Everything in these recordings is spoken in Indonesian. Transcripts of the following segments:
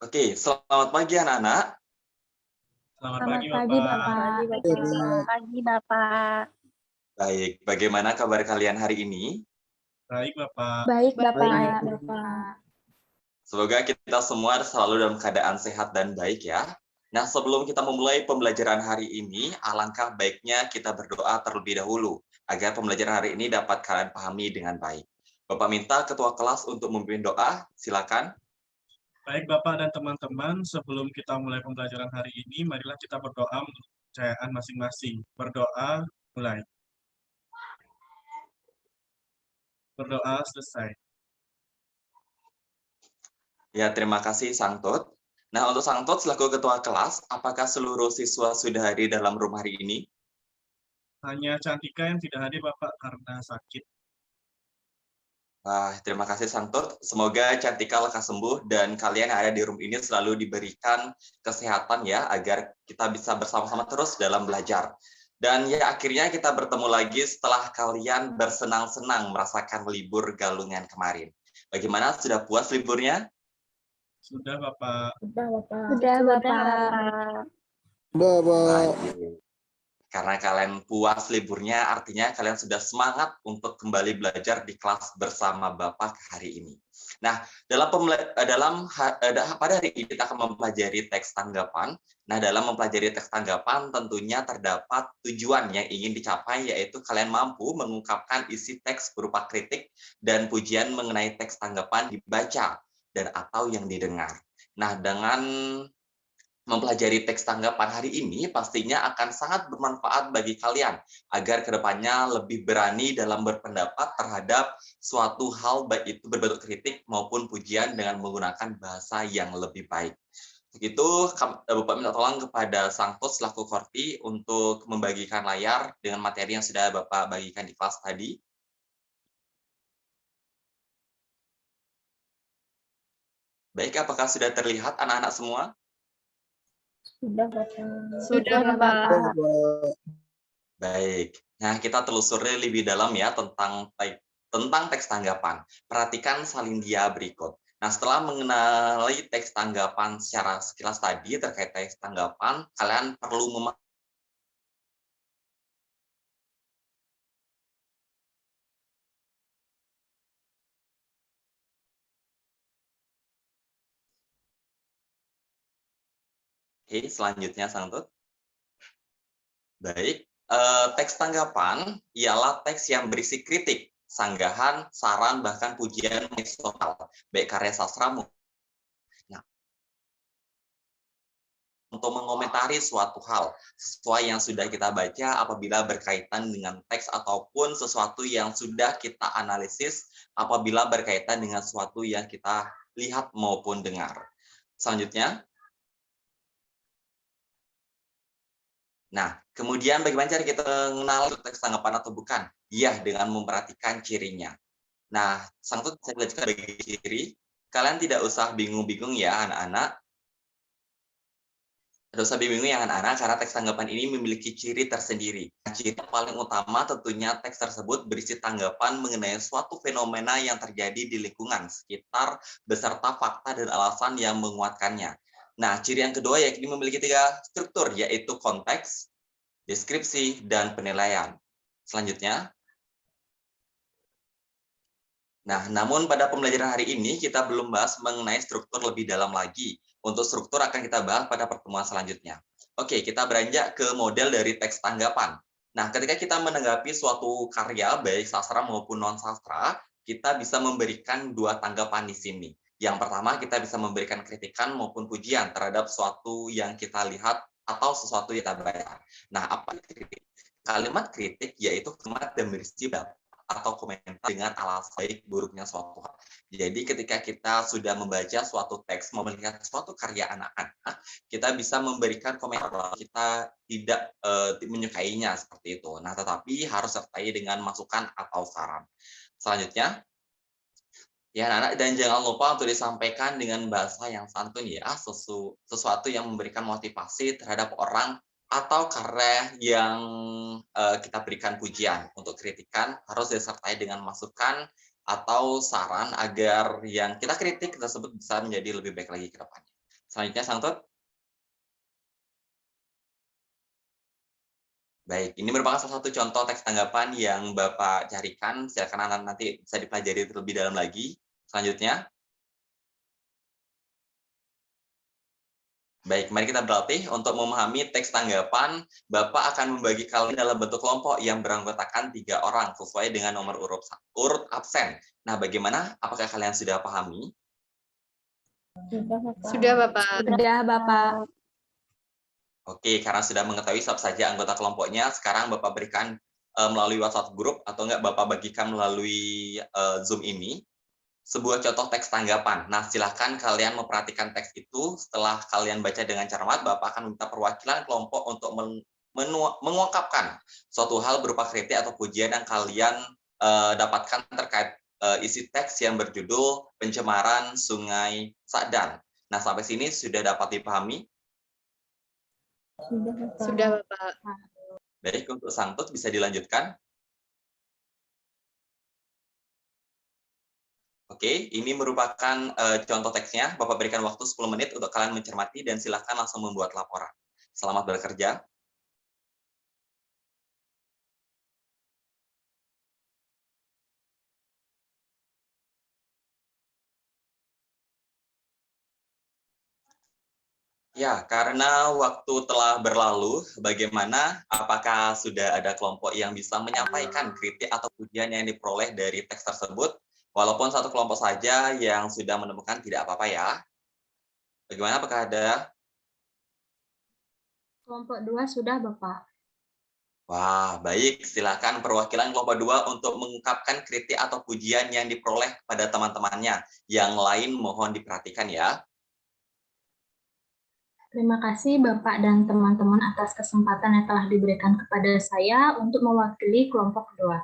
Oke, selamat pagi anak-anak. Selamat Selamat pagi, pagi, Bapak. Bapak. Selamat Pagi, Bapak. Baik, bagaimana kabar kalian hari ini? Baik, Bapak. Baik, Bapak. Bapak. Semoga kita semua selalu dalam keadaan sehat dan baik ya. Nah, sebelum kita memulai pembelajaran hari ini, alangkah baiknya kita berdoa terlebih dahulu agar pembelajaran hari ini dapat kalian pahami dengan baik. Bapak minta ketua kelas untuk memimpin doa, silakan. Baik, Bapak dan teman-teman, sebelum kita mulai pembelajaran hari ini, marilah kita berdoa menurut kepercayaan masing-masing. Berdoa, mulai. Berdoa, selesai. Ya, terima kasih Sangtut. Nah, untuk Sangtut selaku ketua kelas, apakah seluruh siswa sudah hadir dalam room hari ini? Hanya Cantika yang tidak hadir, Bapak, karena sakit. Wah, terima kasih Sangtut. Semoga Cantika lekas sembuh dan kalian yang ada di room ini selalu diberikan kesehatan ya, agar kita bisa bersama-sama terus dalam belajar. Dan ya akhirnya kita bertemu lagi setelah kalian bersenang-senang merasakan libur galungan kemarin. Bagaimana, sudah puas liburnya? Sudah, Bapak. Sudah, Bapak. Sudah, Bapak. Baik. Karena kalian puas liburnya, artinya kalian sudah semangat untuk kembali belajar di kelas bersama Bapak hari ini. Nah, pada hari ini kita akan mempelajari teks tanggapan. Nah, dalam mempelajari teks tanggapan tentunya terdapat tujuan yang ingin dicapai, yaitu kalian mampu mengungkapkan isi teks berupa kritik dan pujian mengenai teks tanggapan dibaca dan atau yang didengar. Nah, dengan mempelajari teks tanggapan hari ini pastinya akan sangat bermanfaat bagi kalian agar kedepannya lebih berani dalam berpendapat terhadap suatu hal, baik itu berbentuk kritik maupun pujian dengan menggunakan bahasa yang lebih baik. Begitu, Bapak minta tolong kepada Sang Host selaku Korti untuk membagikan layar dengan materi yang sudah Bapak bagikan di kelas tadi. Baik, apakah sudah terlihat anak-anak semua? Sudah, Bapak. Sudah, Bapak. Baik. Nah, kita telusuri lebih dalam ya tentang teks tanggapan. Perhatikan salindia berikut. Nah, setelah mengenali teks tanggapan secara sekilas tadi terkait teks tanggapan, kalian perlu Oke, selanjutnya Sangtut. Baik, teks tanggapan ialah teks yang berisi kritik, sanggahan, saran, bahkan pujian soal, baik karya sastra maupun untuk mengomentari suatu hal sesuai yang sudah kita baca apabila berkaitan dengan teks ataupun sesuatu yang sudah kita analisis apabila berkaitan dengan sesuatu yang kita lihat maupun dengar. Selanjutnya. Nah, kemudian bagaimana cara kita mengenal teks tanggapan atau bukan? Iya, dengan memperhatikan cirinya. Nah, Sangtut saya jelaskan bagi ciri. Kalian tidak usah bingung-bingung ya anak-anak. Tidak usah bingung ya anak-anak, karena teks tanggapan ini memiliki ciri tersendiri. Ciri paling utama tentunya teks tersebut berisi tanggapan mengenai suatu fenomena yang terjadi di lingkungan sekitar beserta fakta dan alasan yang menguatkannya. Nah, ciri yang kedua yakni memiliki 3 struktur, yaitu konteks, deskripsi, dan penilaian. Selanjutnya. Nah, namun pada pembelajaran hari ini kita belum bahas mengenai struktur lebih dalam lagi. Untuk struktur akan kita bahas pada pertemuan selanjutnya. Oke, kita beranjak ke model dari teks tanggapan. Nah, ketika kita menanggapi suatu karya, baik sastra maupun non-sastra, kita bisa memberikan 2 tanggapan di sini. Yang pertama, kita bisa memberikan kritikan maupun pujian terhadap suatu yang kita lihat atau sesuatu yang kita baca. Nah, apa kritik? Kalimat kritik yaitu kalimat yang berisi atau komentar dengan alasan baik buruknya suatu hal. Jadi ketika kita sudah membaca suatu teks, mau melihat suatu karya anak-anak, kita bisa memberikan komentar bahwa kita tidak menyukainya seperti itu. Nah, tetapi harus sertai dengan masukan atau saran. Selanjutnya, ya anak-anak, dan jangan lupa untuk disampaikan dengan bahasa yang santun ya, sesuatu yang memberikan motivasi terhadap orang atau karya yang kita berikan pujian. Untuk kritikan harus disertai dengan masukan atau saran agar yang kita kritik tersebut bisa menjadi lebih baik lagi ke depannya. Selanjutnya, Sangtut. Baik, ini merupakan salah satu contoh teks tanggapan yang Bapak carikan. Silakan nanti bisa dipelajari terlebih dalam lagi. Selanjutnya. Baik, mari kita berlatih untuk memahami teks tanggapan. Bapak akan membagi kalian dalam bentuk kelompok yang beranggotakan 3 orang sesuai dengan nomor urut absen. Nah, bagaimana? Apakah kalian sudah pahami? Sudah, Bapak. Sudah, Bapak. Oke, karena sudah mengetahui siapa saja anggota kelompoknya, sekarang Bapak berikan melalui WhatsApp grup atau enggak Bapak bagikan melalui Zoom ini sebuah contoh teks tanggapan. Nah, silahkan kalian memperhatikan teks itu. Setelah kalian baca dengan cermat, Bapak akan minta perwakilan kelompok untuk mengungkapkan suatu hal berupa kritik atau pujian yang kalian dapatkan terkait isi teks yang berjudul Pencemaran Sungai Sadan. Nah, sampai sini sudah dapat dipahami? Sudah, Bapak. Baik, untuk Sangtut bisa dilanjutkan. Oke, ini merupakan contoh teksnya. Bapak berikan waktu 10 menit untuk kalian mencermati dan silahkan langsung membuat laporan. Selamat bekerja. Ya, karena waktu telah berlalu, bagaimana? Apakah sudah ada kelompok yang bisa menyampaikan kritik atau pujian yang diperoleh dari teks tersebut? Walaupun satu kelompok saja yang sudah menemukan tidak apa-apa ya. Bagaimana? Apakah ada? Kelompok 2 sudah, Bapak. Wah, baik. Silakan perwakilan kelompok 2 untuk mengungkapkan kritik atau pujian yang diperoleh kepada teman-temannya. Yang lain mohon diperhatikan ya. Terima kasih Bapak dan teman-teman atas kesempatan yang telah diberikan kepada saya untuk mewakili kelompok 2.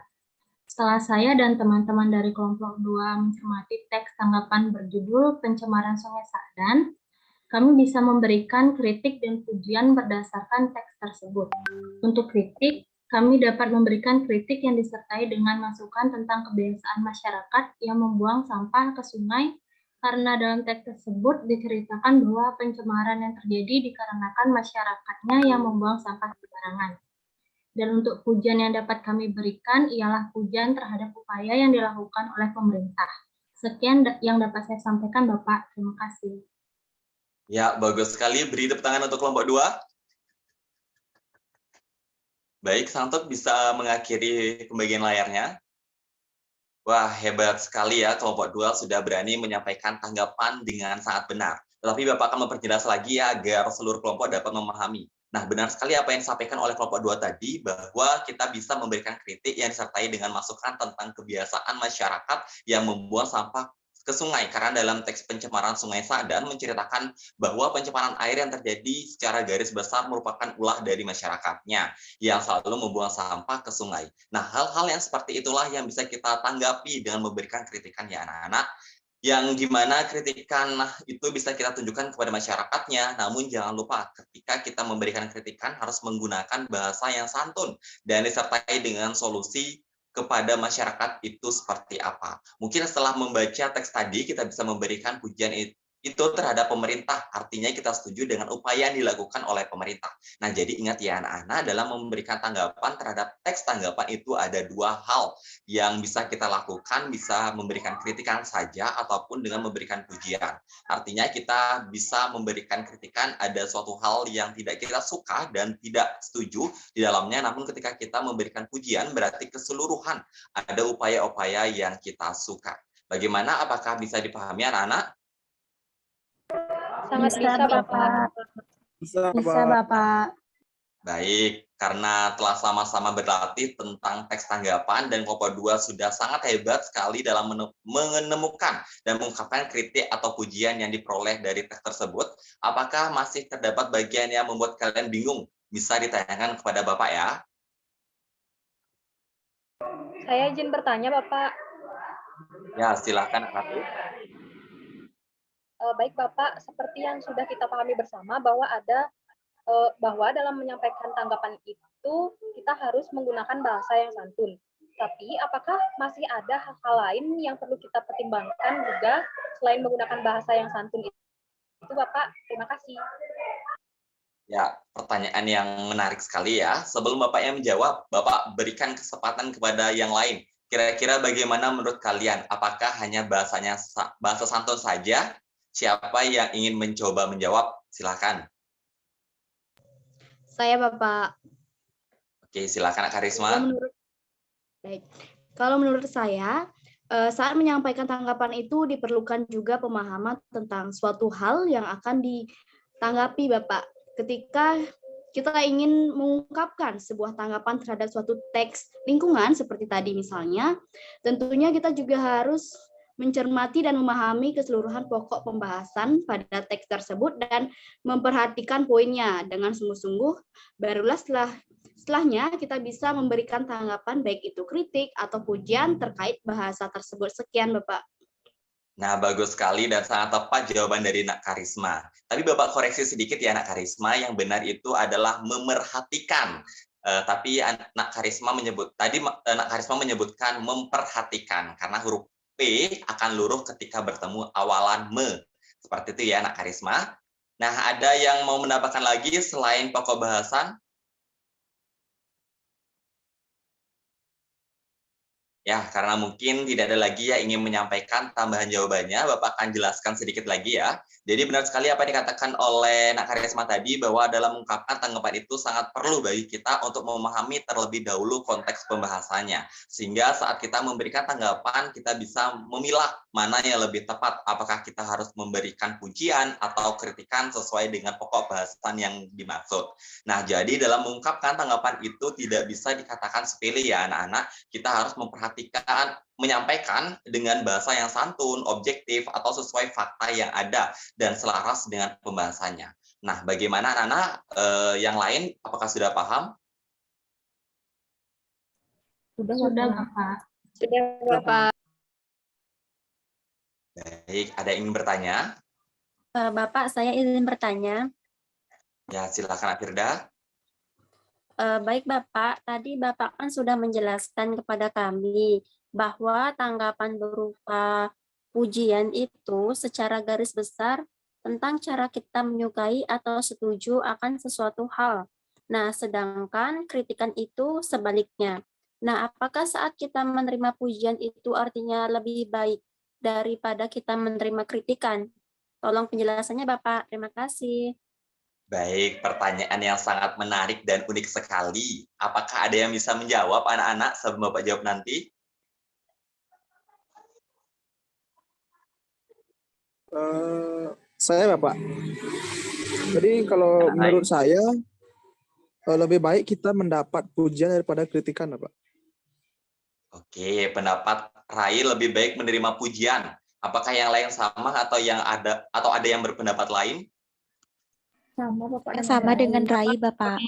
Setelah saya dan teman-teman dari kelompok 2 mencermati teks tanggapan berjudul Pencemaran Sungai Sadan, kami bisa memberikan kritik dan pujian berdasarkan teks tersebut. Untuk kritik, kami dapat memberikan kritik yang disertai dengan masukan tentang kebiasaan masyarakat yang membuang sampah ke sungai, karena dalam teks tersebut diceritakan bahwa pencemaran yang terjadi dikarenakan masyarakatnya yang membuang sampah sembarangan. Dan untuk pujian yang dapat kami berikan ialah pujian terhadap upaya yang dilakukan oleh pemerintah. Sekian yang dapat saya sampaikan, Bapak. Terima kasih. Ya, bagus sekali. Beri tepuk tangan untuk kelompok 2. Baik, Sangtut bisa mengakhiri pembagian layarnya. Wah, hebat sekali ya, kelompok 2 sudah berani menyampaikan tanggapan dengan sangat benar. Tetapi Bapak akan memperjelas lagi ya, agar seluruh kelompok dapat memahami. Nah, benar sekali apa yang disampaikan oleh kelompok 2 tadi, bahwa kita bisa memberikan kritik yang disertai dengan masukan tentang kebiasaan masyarakat yang membuang sampah ke sungai. Karena dalam teks Pencemaran Sungai Sadan menceritakan bahwa pencemaran air yang terjadi secara garis besar merupakan ulah dari masyarakatnya yang selalu membuang sampah ke sungai. Nah, hal-hal yang seperti itulah yang bisa kita tanggapi dengan memberikan kritikan ya anak-anak, yang dimana kritikan itu bisa kita tunjukkan kepada masyarakatnya, namun jangan lupa ketika kita memberikan kritikan harus menggunakan bahasa yang santun dan disertai dengan solusi kepada masyarakat itu seperti apa. Mungkin setelah membaca teks tadi kita bisa memberikan pujian itu terhadap pemerintah, artinya kita setuju dengan upaya yang dilakukan oleh pemerintah. Nah, jadi ingat ya anak-anak, dalam memberikan tanggapan terhadap teks tanggapan itu ada 2 hal yang bisa kita lakukan, bisa memberikan kritikan saja ataupun dengan memberikan pujian. Artinya kita bisa memberikan kritikan ada suatu hal yang tidak kita suka dan tidak setuju di dalamnya, namun ketika kita memberikan pujian berarti keseluruhan ada upaya-upaya yang kita suka. Bagaimana? Apakah bisa dipahami anak-anak? Sangat bisa, Bapak. Bisa, Bapak. Baik, karena telah sama-sama berlatih tentang teks tanggapan dan kelompok 2 sudah sangat hebat sekali dalam menemukan dan mengungkapkan kritik atau pujian yang diperoleh dari teks tersebut, apakah masih terdapat bagian yang membuat kalian bingung? Bisa ditanyakan kepada Bapak ya. Saya izin bertanya, Bapak. Ya, silakan Ratu. Baik, Bapak. Seperti yang sudah kita pahami bersama bahwa dalam menyampaikan tanggapan itu kita harus menggunakan bahasa yang santun. Tapi apakah masih ada hal-hal lain yang perlu kita pertimbangkan juga selain menggunakan bahasa yang santun itu? Itu Bapak, terima kasih. Ya, pertanyaan yang menarik sekali ya. Sebelum Bapak yang menjawab, Bapak berikan kesempatan kepada yang lain. Kira-kira bagaimana menurut kalian? Apakah hanya bahasa santun saja? Siapa yang ingin mencoba menjawab? Silakan. Saya Bapak. Oke, silakan Kak Karisma. Kalau menurut saya, saat menyampaikan tanggapan itu diperlukan juga pemahaman tentang suatu hal yang akan ditanggapi, Bapak. Ketika kita ingin mengungkapkan sebuah tanggapan terhadap suatu teks lingkungan seperti tadi misalnya, tentunya kita juga harus mencermati dan memahami keseluruhan pokok pembahasan pada teks tersebut dan memperhatikan poinnya dengan sungguh-sungguh, barulah setelahnya kita bisa memberikan tanggapan baik itu kritik atau pujian terkait bahasa tersebut. Sekian, Bapak. Nah, bagus sekali dan sangat tepat jawaban dari Nak Karisma. Tapi Bapak koreksi sedikit ya Nak Karisma, yang benar itu adalah memerhatikan. Tapi Nak Karisma menyebutkan memperhatikan karena huruf P akan luruh ketika bertemu awalan me. Seperti itu ya Nak Karisma. Nah, ada yang mau menambahkan lagi selain pokok bahasan? Ya, karena mungkin tidak ada lagi yang ingin menyampaikan tambahan jawabannya, Bapak akan jelaskan sedikit lagi ya. Jadi benar sekali apa yang dikatakan oleh Nak Karisma tadi, bahwa dalam mengungkapkan tanggapan itu sangat perlu bagi kita untuk memahami terlebih dahulu konteks pembahasannya. Sehingga saat kita memberikan tanggapan, kita bisa memilah mana yang lebih tepat. Apakah kita harus memberikan pujian atau kritikan sesuai dengan pokok bahasan yang dimaksud. Nah, jadi dalam mengungkapkan tanggapan itu tidak bisa dikatakan sepele ya anak-anak. Kita harus menyampaikan dengan bahasa yang santun, objektif, atau sesuai fakta yang ada dan selaras dengan pembahasannya. Nah, bagaimana anak-anak yang lain? Apakah sudah paham? Sudah, Bapak. Sudah, Bapak. Baik, ada yang ingin bertanya? Bapak, saya izin bertanya. Ya, silakan Firda. Baik Bapak, tadi Bapak kan sudah menjelaskan kepada kami bahwa tanggapan berupa pujian itu secara garis besar tentang cara kita menyukai atau setuju akan sesuatu hal. Nah, sedangkan kritikan itu sebaliknya. Nah, apakah saat kita menerima pujian itu artinya lebih baik daripada kita menerima kritikan? Tolong penjelasannya Bapak, terima kasih. Baik, pertanyaan yang sangat menarik dan unik sekali. Apakah ada yang bisa menjawab anak-anak sebelum Bapak jawab nanti? Saya Bapak. Jadi kalau menurut saya lebih baik kita mendapat pujian daripada kritikan, Bapak. Oke, pendapat Rai lebih baik menerima pujian. Apakah yang lain sama atau ada yang berpendapat lain? Sama Bapak. Sama dengan Rai, Bapak.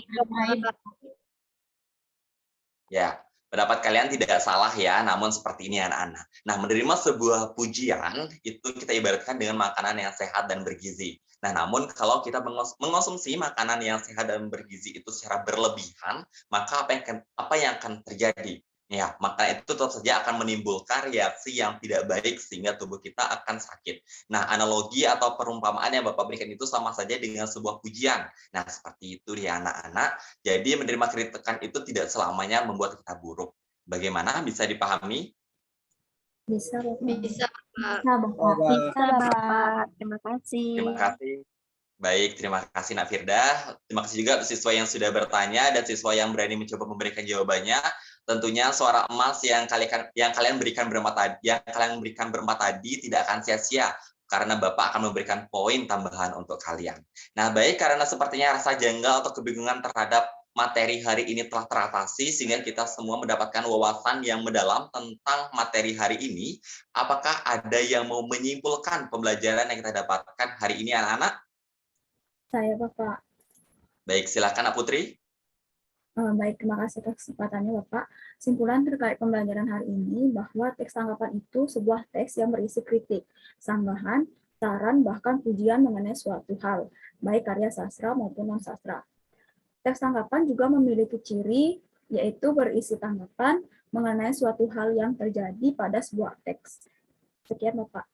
Ya, pendapat kalian tidak salah ya, namun seperti ini anak-anak. Nah, menerima sebuah pujian itu kita ibaratkan dengan makanan yang sehat dan bergizi. Nah, namun kalau kita mengonsumsi makanan yang sehat dan bergizi itu secara berlebihan, maka apa yang akan terjadi? Ya, maka itu tetap saja akan menimbulkan reaksi yang tidak baik sehingga tubuh kita akan sakit. Nah, analogi atau perumpamaan yang Bapak berikan itu sama saja dengan sebuah pujian. Nah, seperti itu ya anak-anak. Jadi menerima kritikan itu tidak selamanya membuat kita buruk. Bagaimana? Bisa dipahami? Bisa, Bapak. Bisa, Bapak. Bisa Bapak, terima kasih. Terima kasih. Baik, terima kasih Nak Firda. Terima kasih juga siswa yang sudah bertanya dan siswa yang berani mencoba memberikan jawabannya. Tentunya suara emas yang kalian berikan berempat tadi tidak akan sia-sia karena Bapak akan memberikan poin tambahan untuk kalian. Nah, baik, karena sepertinya rasa janggal atau kebingungan terhadap materi hari ini telah teratasi sehingga kita semua mendapatkan wawasan yang mendalam tentang materi hari ini. Apakah ada yang mau menyimpulkan pembelajaran yang kita dapatkan hari ini anak-anak? Saya Bapak. Baik, silakan Nak Putri. Baik, terima kasih atas kesempatannya Bapak. Simpulan terkait pembelajaran hari ini bahwa teks tanggapan itu sebuah teks yang berisi kritik, sanggahan, saran, bahkan pujian mengenai suatu hal, baik karya sastra maupun non-sastra. Teks tanggapan juga memiliki ciri, yaitu berisi tanggapan mengenai suatu hal yang terjadi pada sebuah teks. Sekian Bapak.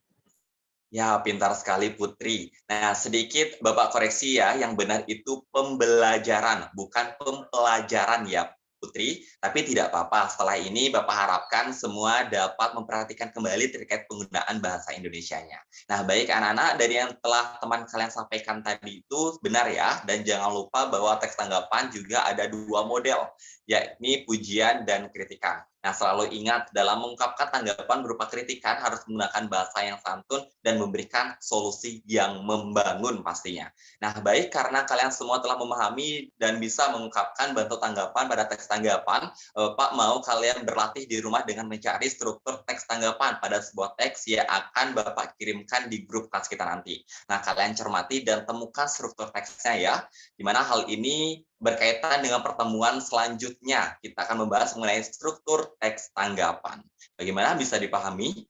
Ya, pintar sekali Putri. Nah, sedikit Bapak koreksi ya, yang benar itu pembelajaran, bukan pempelajaran ya Putri. Tapi tidak apa-apa, setelah ini Bapak harapkan semua dapat memperhatikan kembali terkait penggunaan bahasa Indonesianya. Nah, baik anak-anak, dari yang telah teman kalian sampaikan tadi itu benar ya, dan jangan lupa bahwa teks tanggapan juga ada 2 model, yakni pujian dan kritikan. Nah, selalu ingat dalam mengungkapkan tanggapan berupa kritikan harus menggunakan bahasa yang santun dan memberikan solusi yang membangun pastinya. Nah, baik karena kalian semua telah memahami dan bisa mengungkapkan bentuk tanggapan pada teks tanggapan, Pak mau kalian berlatih di rumah dengan mencari struktur teks tanggapan pada sebuah teks yang akan Bapak kirimkan di grup kelas kita nanti. Nah, kalian cermati dan temukan struktur teksnya ya, di mana hal ini berkaitan dengan pertemuan selanjutnya. Kita akan membahas mengenai struktur teks tanggapan. Bagaimana, bisa dipahami?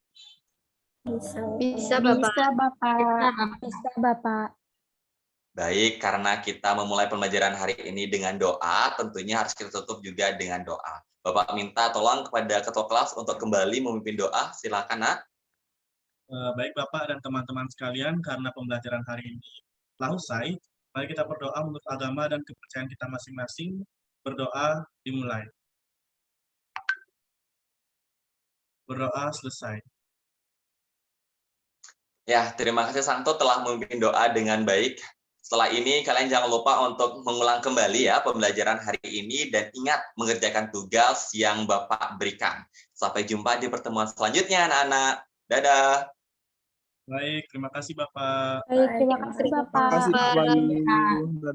Bisa, Bapak. Bisa, Bapak. Bisa, Bapak. Baik, karena kita memulai pembelajaran hari ini dengan doa, tentunya harus kita tutup juga dengan doa. Bapak minta tolong kepada ketua kelas untuk kembali memimpin doa. Silakan, Nak. Baik Bapak dan teman-teman sekalian, karena pembelajaran hari ini telah usai, mari kita berdoa menurut agama dan kepercayaan kita masing-masing. Berdoa dimulai. Berdoa selesai. Ya, terima kasih Santo telah memimpin doa dengan baik. Setelah ini kalian jangan lupa untuk mengulang kembali ya pembelajaran hari ini dan ingat mengerjakan tugas yang Bapak berikan. Sampai jumpa di pertemuan selanjutnya anak-anak. Dadah. Baik, terima kasih Bapak. Baik, terima kasih, Bapak. Terima kasih Pak Bayu. Dadah.